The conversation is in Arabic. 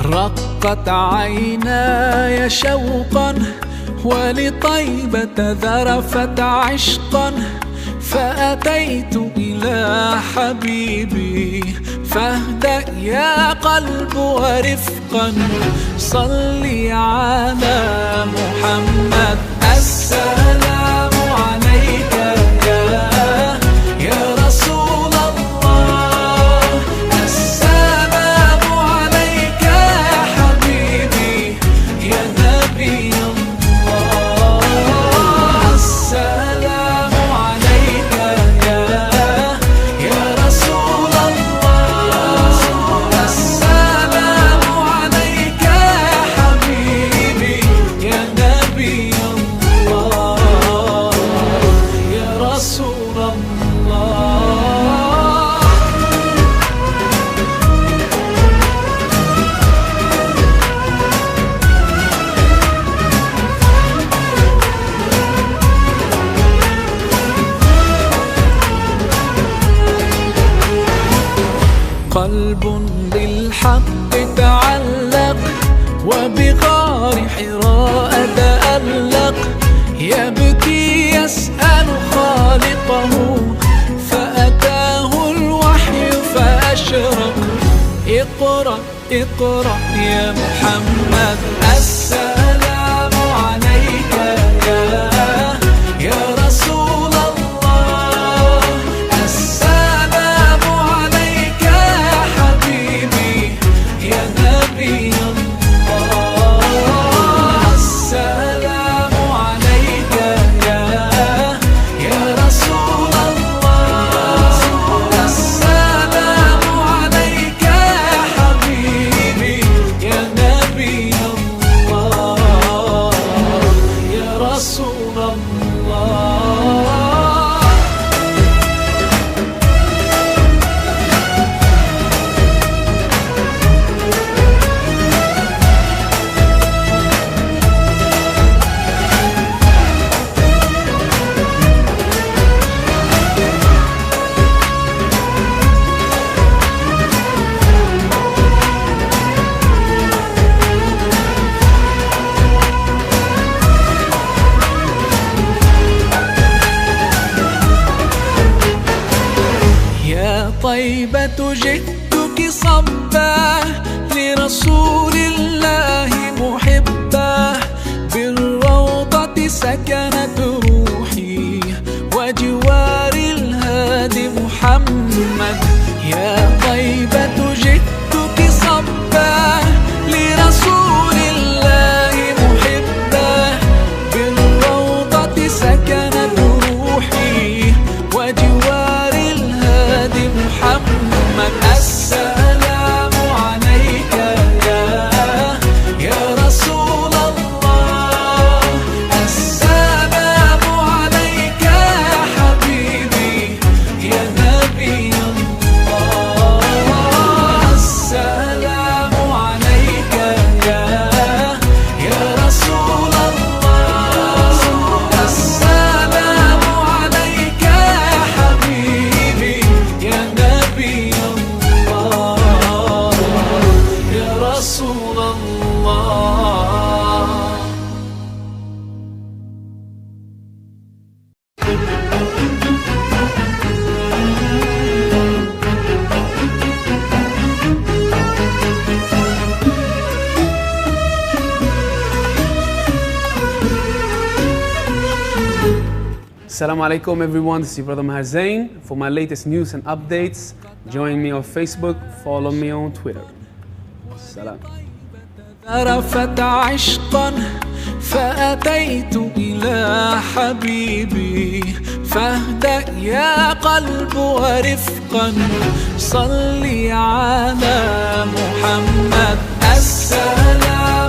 رقت عيناي شوقا ولطيبة ذرفت عشقا، فأتيت إلى حبيبي فاهدأ يا قلب ورفقا. صلي على محمد السلام عليك يا رسول الله، السلام عليك يا حبيبي يا نبي الله، السلام عليك يا رسول الله، السلام عليك يا حبيبي يا نبي الله يا رسول الله. قلب بالحق تعلق وبغار حراء تألق، يبكي يسأل خالقه فأتاه الوحي فأشرق. اقرأ اقرأ يا محمد السلام عليك يا رسول الله، السلام عليك يا حبيبي يا نبي الله، السلام عليك يا رسول الله، السلام عليك يا حبيبي يا نبي الله يا رسول الله. يا طيبة جئتك صبا لرسول الله محبا، بالروضة سكنت روحي وجوار الهادي محمد. يا طيبة جئتك صبا لرسول الله محبا، بالروضة سكنت روحي وجوار الهادي محمد. السلام عليك يا رسول الله، السلام عليك يا حبيبي يا نبي الله، السلام عليك يا رسول الله، السلام عليك يا حبيبي يا نبي الله يا رسول الله. Assalamu alaikum everyone, this is your brother Maher Zain. For my latest news and updates, join me on Facebook, follow me on Twitter. Salam. ذرفت عشقا فأتيت إلى حبيبي فاهدأ يا قلب ورفقا. صلي على محمد السلام